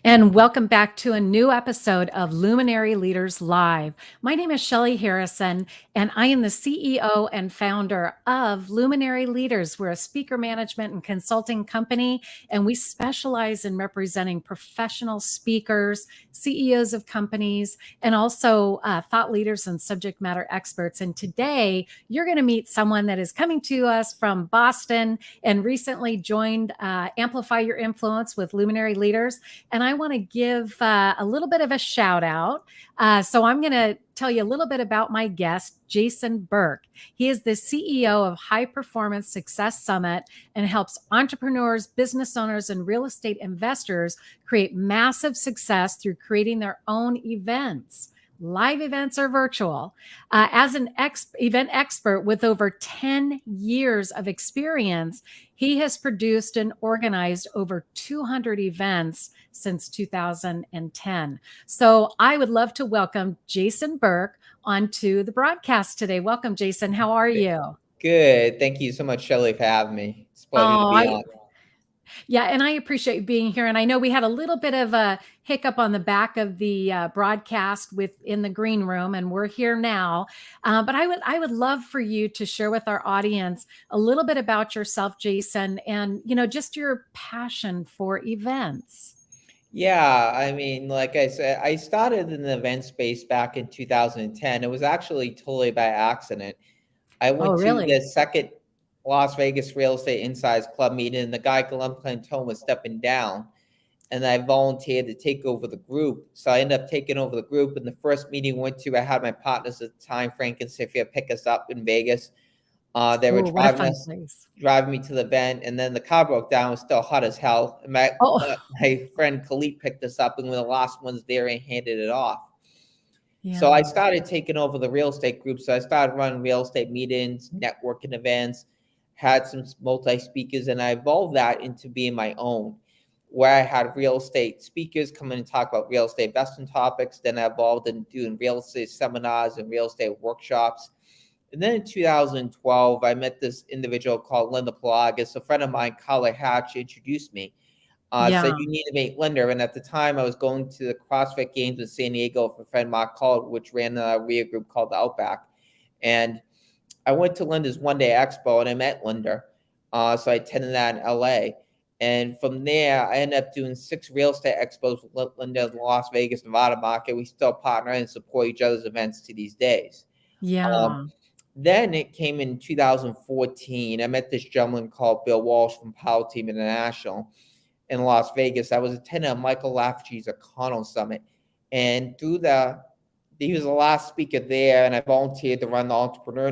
And welcome back to a new episode of Luminary Leaders Live. My name is Shelly Harrison, and I am the CEO and founder of Luminary Leaders. We're a speaker management and consulting company, and we specialize in representing professional speakers, CEOs of companies, and also thought leaders and subject matter experts. And today, you're going to meet someone that is coming to us from Boston and recently joined Amplify Your Influence with Luminary Leaders. And I want to give a little bit of a shout out. So I'm going to tell you a little bit about my guest, Jason Burke. He is the CEO of High Performance Success Summit and helps entrepreneurs, business owners, and real estate investors create massive success through creating their own events. Live events or virtual. As an event expert with over 10 years of experience, he has produced and organized over 200 events since 2010. So I would love to welcome Jason Burke onto the broadcast today. Welcome, Jason. How are you? Good. Thank you so much, Shelly, for having me. It's a pleasure to Oh, be on. Yeah, and I appreciate you being here. And I know we had a little bit of a hiccup on the back of the broadcast in the green room, and we're here now. But I would love for you to share with our audience a little bit about yourself, Jason, and just your passion for events. Yeah, I mean, like I said, I started in the event space back in 2010. It was actually totally by accident. I Oh, went to really? the second Las Vegas Real Estate Insights Club meeting, and the guy, Glenn Plantone, was stepping down, and I volunteered to take over the group. So I ended up taking over the group. And the first meeting I went to, I had my partners at the time, Frank and Sophia, pick us up in Vegas. They were Oh, what a fun place. driving me to the event, and then the car broke down. It was still hot as hell. And Oh, my friend Khalid picked us up, and we were the last ones there and handed it off. So I yeah. started taking over the real estate group. So I started running real estate meetings, networking events, had some multi-speakers, and I evolved that into being my own, where I had real estate speakers come in and talk about real estate investment topics. Then I evolved in doing real estate seminars and real estate workshops. And then in 2012, I met this individual called Linda Pelagas. A friend of mine, Carla Hatch, introduced me. Said Yeah. you need to meet Linda. And at the time, I was going to the CrossFit Games in San Diego for a friend Mark Called, which ran a RIA group called the Outback. And I went to Linda's one day expo and I met Linda. So I attended that in LA. And from there, I ended up doing 6 real estate expos with Linda in the Las Vegas, Nevada market. We still partner and support each other's events to these days. Um, Yeah. then it came in 2014. I met this gentleman called Bill Walsh from Power Team International in Las Vegas. I was attending a Michael Lafferty's Econo Summit. And he was the last speaker there, and I volunteered to run the entrepreneur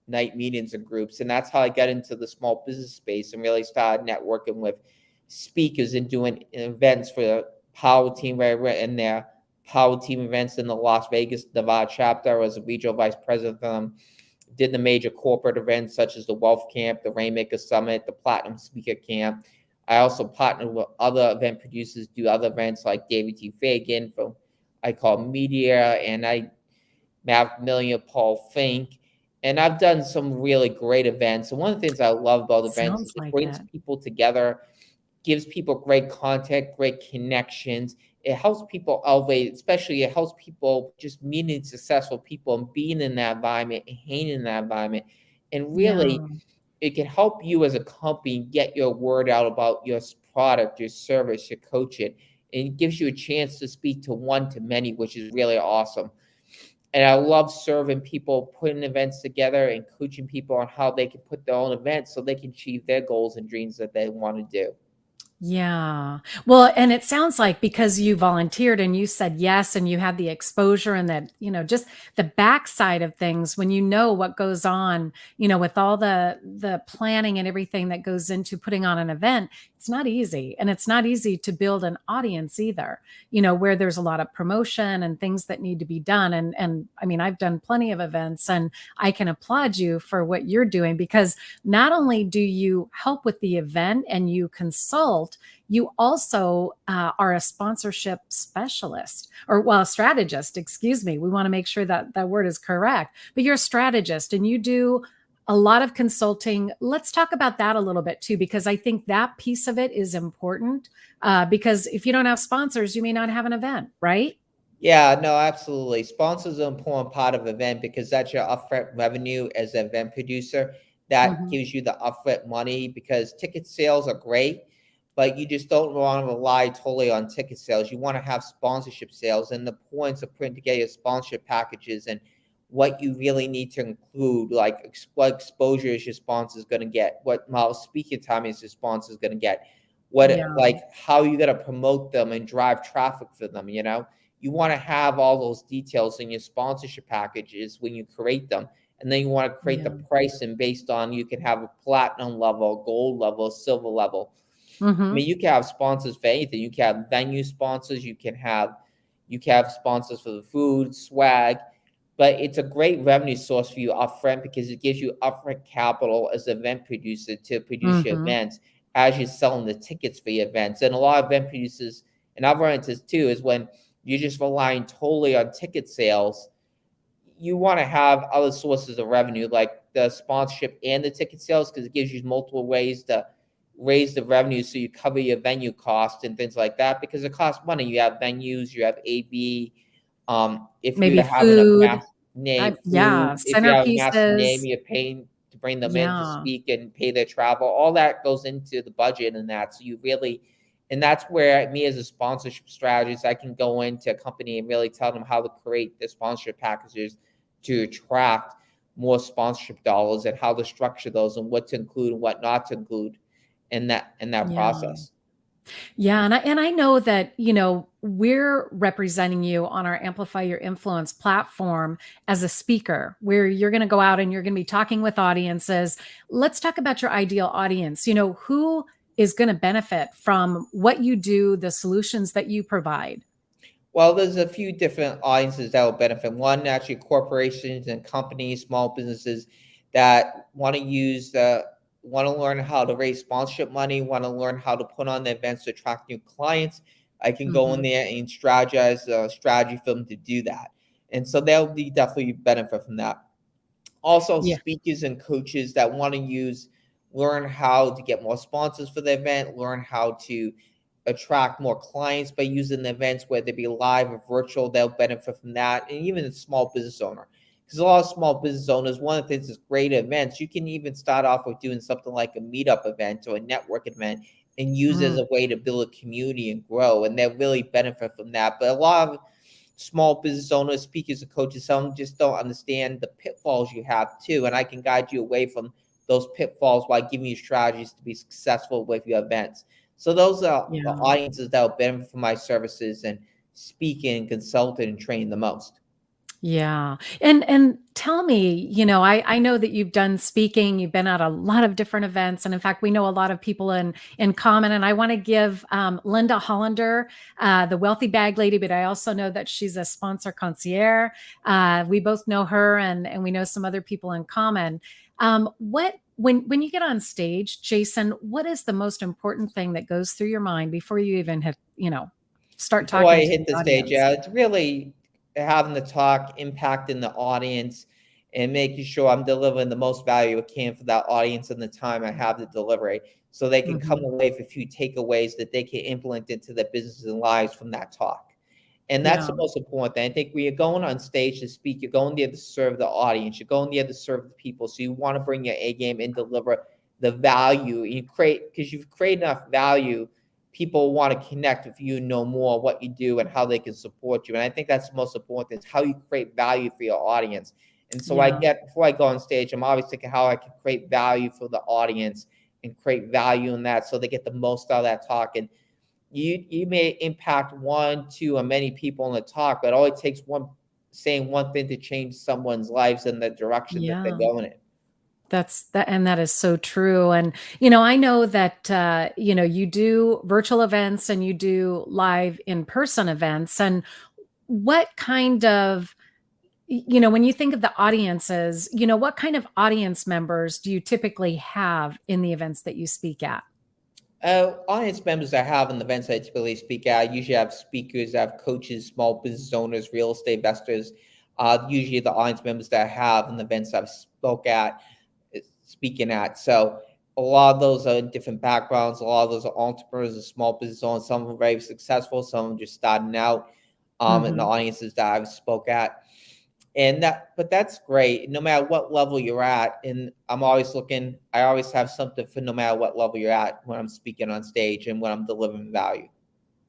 night meetings and groups. And that's how I got into the small business space and really started networking with speakers and doing events for the Power Team, where I ran in their Power Team events in the Las Vegas, Nevada chapter. I was a regional vice president for them. Did the major corporate events such as the Wealth Camp, the Rainmaker Summit, the Platinum Speaker Camp. I also partnered with other event producers, do other events like David T. Fagan from I Call Media, and Maverick Million, Paul Fink. And I've done some really great events. And one of the things I love about events is Sounds it like brings it. people together, gives people great content, great connections. It helps people elevate, especially it helps people just meeting successful people and being in that environment and hanging in that environment. And really, Yeah. it can help you as a company get your word out about your product, your service, your coaching. And it gives you a chance to speak to one to many, which is really awesome. And I love serving people, putting events together and coaching people on how they can put their own events so they can achieve their goals and dreams that they want to do. Yeah. Well, and it sounds like because you volunteered and you said yes and you had the exposure and that, just the backside of things when you know what goes on, with all the planning and everything that goes into putting on an event, it's not easy. And it's not easy to build an audience either, where there's a lot of promotion and things that need to be done. And I mean, I've done plenty of events and I can applaud you for what you're doing because not only do you help with the event and you consult, you also are a sponsorship specialist a strategist, excuse me. We want to make sure that that word is correct, but you're a strategist and you do a lot of consulting. Let's talk about that a little bit too, because I think that piece of it is important. Because if you don't have sponsors, you may not have an event, right? Yeah, no, absolutely. Sponsors are an important part of event because that's your upfront revenue as an event producer. That Mhm. gives you the upfront money because ticket sales are great, but you just don't want to rely totally on ticket sales. You want to have sponsorship sales, and the points of putting together your sponsorship packages and what you really need to include, like what exposure is your sponsor going to get, what amount of speaking time is your sponsor going to get, what Yeah. like how you got to promote them and drive traffic for them, you know. You want to have all those details in your sponsorship packages when you create them. And then you want to create the Yeah. pricing based on you can have a platinum level, gold level, silver level. I Hmm. mean, you can have sponsors for anything. You can have venue sponsors, you can have sponsors for the food, swag, but it's a great revenue source for you upfront because it gives you upfront capital as an event producer to produce your Hmm. events as you're selling the tickets for your events. And a lot of event producers, and I've run into this too, is when you're just relying totally on ticket sales, you want to have other sources of revenue like the sponsorship and the ticket sales because it gives you multiple ways to raise the revenue so you cover your venue costs and things like that because it costs money. You have venues, you have AV. If Maybe you're having a food. mass name food, Yeah. if you have a mass name, Centerpieces. you're paying to bring them in to Yeah. speak and pay their travel. All that goes into the budget and that. So you really, and that's where me as a sponsorship strategist, I can go into a company and really tell them how to create the sponsorship packages to attract more sponsorship dollars and how to structure those and what to include and what not to include in that Yeah. process. Yeah, and I know that, we're representing you on our Amplify Your Influence platform as a speaker, where you're going to go out and you're going to be talking with audiences. Let's talk about your ideal audience. Who is going to benefit from what you do, the solutions that you provide? Well, there's a few different audiences that will benefit. One, actually, corporations and companies, small businesses that want to learn how to raise sponsorship money, want to learn how to put on the events to attract new clients. I can go in Mhm. there and strategize a strategy for them to do that, and so they'll be definitely benefit from that. Also, Yeah. speakers and coaches that want to learn how to get more sponsors for the event, learn how to attract more clients by using the events, whether it be live or virtual, they'll benefit from that. And even a small business owner, because a lot of small business owners, one of the things is great events. You can even start off with doing something like a meetup event or a network event and use it as Mm. a way to build a community and grow. And they'll really benefit from that. But a lot of small business owners, speakers, and coaches, some just don't understand the pitfalls you have too. And I can guide you away from those pitfalls while giving you strategies to be successful with your events. So those are the Yeah. audiences that will benefit from my services and speaking, consulting, and training the most. Yeah. And tell me, I know that you've done speaking, you've been at a lot of different events. And in fact, we know a lot of people in common. And I want to give Linda Hollander, the wealthy bag lady, but I also know that she's a sponsor concierge. We both know her and we know some other people in common. What when you get on stage, Jason, what is the most important thing that goes through your mind before you even have, start Before talking I to hit the the stage, audience? yeah, it's really having the talk, impacting the audience, and making sure I'm delivering the most value I can for that audience and the time I have to deliver it, so they can come Mhm. away with a few takeaways that they can implement into their businesses and lives from that talk. And that's Yeah. the most important thing. I think when you're going on stage to speak, you're going there to serve the audience. You're going there to serve the people. So you want to bring your A game and deliver the value. You create because you've created enough value, people want to connect with you, know more what you do and how they can support you. And I think that's the most important is how you create value for your audience. And so Yeah. before I go on stage, I'm always thinking how I can create value for the audience and create value in that so they get the most out of that talk. And you may impact one, two, or many people in the talk, but it only takes one saying one thing to change someone's lives in the direction that they're Yeah. going in. And that is so true. And, I know that, you do virtual events and you do live in-person events. And what kind of, when you think of the audiences, what kind of audience members do you typically have in the events that you speak at? Audience members I have in the events I typically speak at, I usually have speakers, I have coaches, small business owners, real estate investors. Usually the audience members that I have in the events I've spoke at, speaking at. So a lot of those are different backgrounds. A lot of those are entrepreneurs and small business owners. Some of them are very successful. Some of them just starting out in the audiences that I've spoke at. But that's great no matter what level you're at. And I always have something for no matter what level you're at when I'm speaking on stage and when I'm delivering value.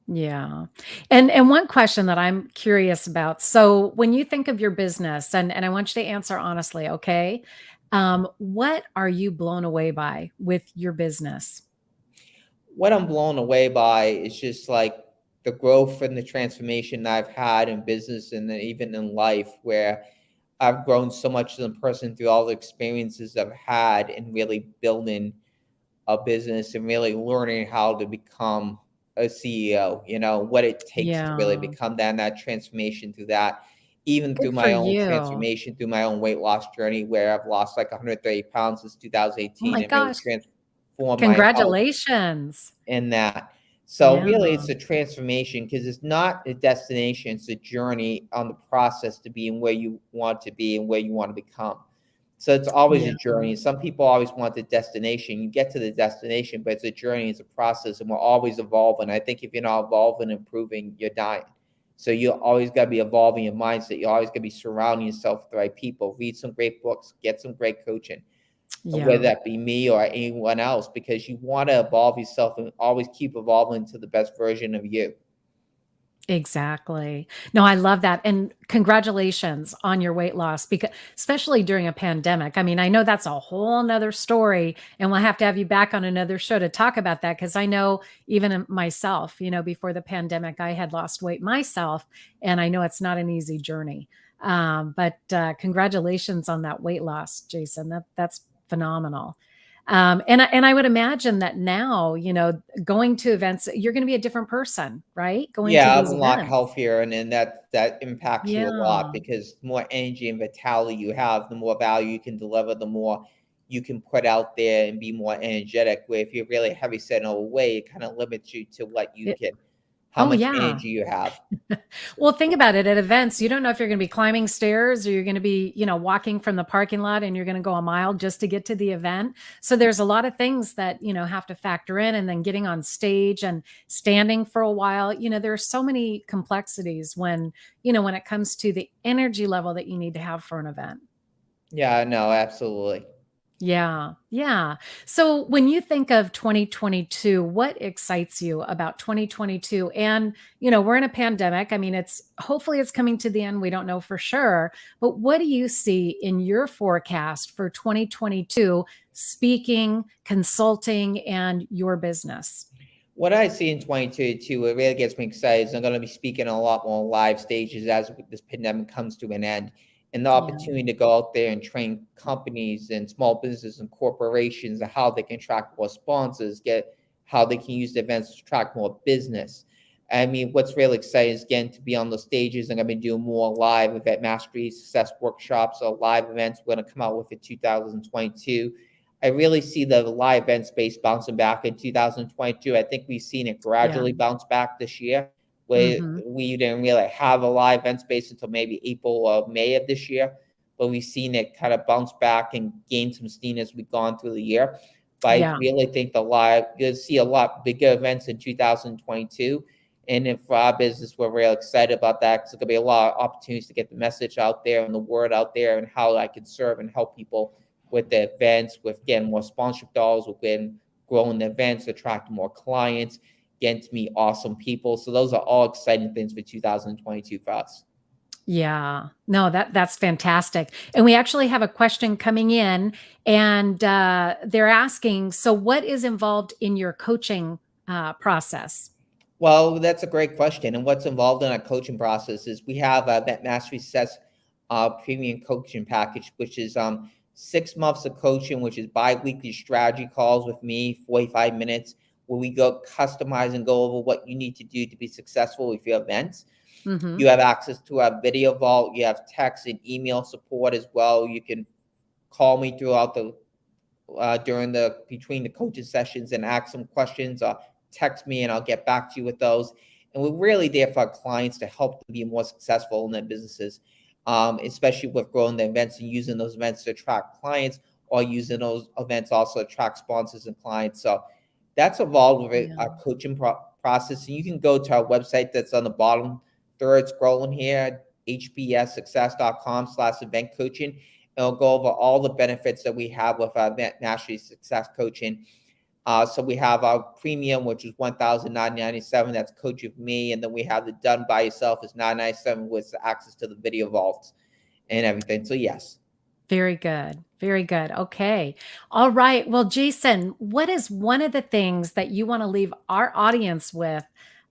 Yeah. And one question that I'm curious about. So when you think of your business, and I want you to answer honestly, okay? What are you blown away by with your business? What I'm blown away by is just like the growth and the transformation I've had in business and then even in life, where I've grown so much as a person through all the experiences I've had and really building a business and really learning how to become a CEO, what it takes to really Yeah. become that, and that transformation through that, even through Good for my own you. transformation, through my own weight loss journey, where I've lost like 130 pounds since Oh 2018 my and really gosh. transformed my health Congratulations. in that. So Yeah. really it's a transformation because it's not a destination, it's a journey on the process to being where you want to be and where you want to become. So it's always Yeah. a journey. Some people always want the destination. You get to the destination, but it's a journey, it's a process, and we're always evolving. I think if you're not evolving and improving, you're dying. So you always got to be evolving your mindset. You always got to be surrounding yourself with the right people. Read some great books, get some great coaching, whether Yeah. that be me or anyone else, because you want to evolve yourself and always keep evolving to the best version of you. Exactly. No, I love that, and congratulations on your weight loss because especially during a pandemic. I mean, I know that's a whole 'nother story, and we'll have to have you back on another show to talk about that because I know even myself, before the pandemic, I had lost weight myself, and I know it's not an easy journey. But congratulations on that weight loss, Jason. That's phenomenal. And I would imagine that now, going to events, you're going to be a different person, right? Going to Yeah, I'm these a lot events. healthier, and then that impacts you a lot Yeah. because the more energy and vitality you have, the more value you can deliver, the more you can put out there and be more energetic. Where if you're really heavy set in a way, it kind of limits you to how Oh, much yeah. energy you have. Well, think about it. At events, you don't know if you're going to be climbing stairs or you're going to be, walking from the parking lot and you're going to go a mile just to get to the event. So there's a lot of things that, have to factor in, and then getting on stage and standing for a while. There are so many complexities when it comes to the energy level that you need to have for an event. Yeah, no, absolutely. Yeah. Yeah. So when you think of 2022, what excites you about 2022? And, we're in a pandemic. I mean, hopefully it's coming to the end. We don't know for sure. But what do you see in your forecast for 2022, speaking, consulting, and your business? What I see in 2022, it really gets me excited, is I'm going to be speaking on a lot more live stages as this pandemic comes to an end. And the Yeah. opportunity to go out there and train companies and small businesses and corporations on how they can attract more sponsors, how they can use the events to attract more business. I mean, what's really exciting is getting to be on those stages. I'm going to be doing more live event mastery success workshops or live events we're going to come out with in 2022. I really see the live event space bouncing back in 2022. I think we've seen it Yeah. gradually bounce back this year, where Hmm. we didn't really have a live event space until maybe April or May of this year. But we've seen it kind of bounce back and gain some steam as we've gone through the year. But I Yeah. really think you'll see a lot bigger events in 2022. And if for our business, we're real excited about that because there's going to be a lot of opportunities to get the message out there and the word out there and how I can serve and help people with the events, with getting more sponsorship dollars, with getting growing the events, attracting more clients, getting to meet awesome people. So those are all exciting things for 2022 for us. Yeah. No, that's fantastic. And we actually have a question coming in, and they're asking, so what is involved in your coaching process? Well, that's a great question. And what's involved in our coaching process is we have a Vet Mastery Success premium coaching package, which is 6 months of coaching, which is bi-weekly strategy calls with me, 45 minutes, where we go customize and go over what you need to do to be successful with your events. Hmm. You have access to our video vault. You have text and email support as well. You can call me throughout the between the coaching sessions and ask some questions. Text me and I'll get back to you with those. And we're really there for our clients to help them be more successful in their businesses, especially with growing the events and using those events to attract clients. or using those events also attract sponsors and clients. So that's involved with Yeah. our coaching process. And you can go to our website that's on the bottom third scrolling here, hbssuccess.com/event coaching. And it'll go over all the benefits that we have with our event mastery success coaching. So we have our premium, which is $1,997. That's coach with me. And then we have the done by yourself is $997 with access to the video vaults and everything. So yes. Very good. Very good. Okay. All right. Well, Jason, what is one of the things that you want to leave our audience with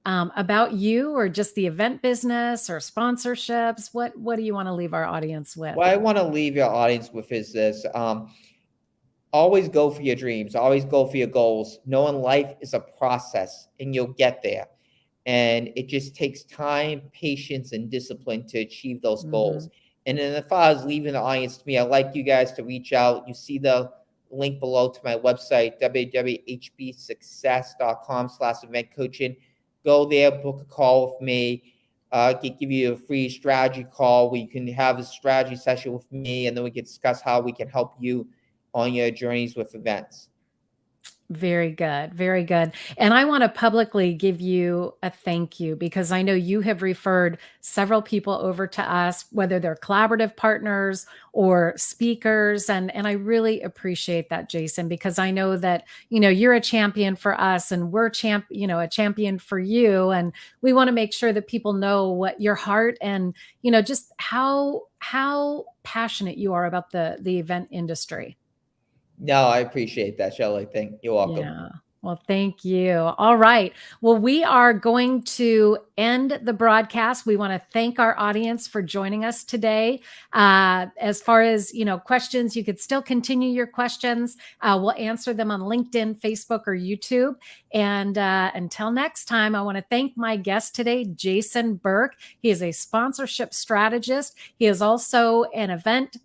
about you, or just the event business or sponsorships? What do you want to leave our audience with? What I want to leave your audience with is this. Always go for your dreams. Always go for your goals. Knowing life is a process and you'll get there. And it just takes time, patience, and discipline to achieve those goals. And then if I was leaving the audience to me, I'd like you guys to reach out. You see the link below to my website, www.hbsuccess.com/event coaching. Go there, book a call with me. I can give you a free strategy call where you can have a strategy session with me, and then we can discuss how we can help you on your journeys with events. Very good. Very good. And I want to publicly give you a thank you, because I know you have referred several people over to us, whether they're collaborative partners or speakers. And I really appreciate that, Jason, because I know that, you're a champion for us, and we're a champion for you. And we want to make sure that people know what your heart and, just how passionate you are about the event industry. No, I appreciate that, Shelly. You're welcome. Yeah. Well, thank you. All right. Well, we are going to end the broadcast. We want to thank our audience for joining us today. As far as, questions, you could still continue your questions. We'll answer them on LinkedIn, Facebook, or YouTube. And until next time, I want to thank my guest today, Jason Burke. He is a sponsorship strategist. He is also an event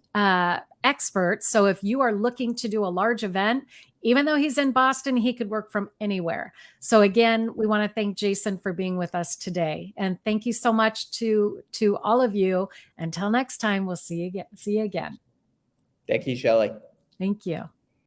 expert. So if you are looking to do a large event, even though he's in Boston, he could work from anywhere. So again, we want to thank Jason for being with us today. And thank you so much to all of you. Until next time, we'll see you again. Thank you, Shelly. Thank you.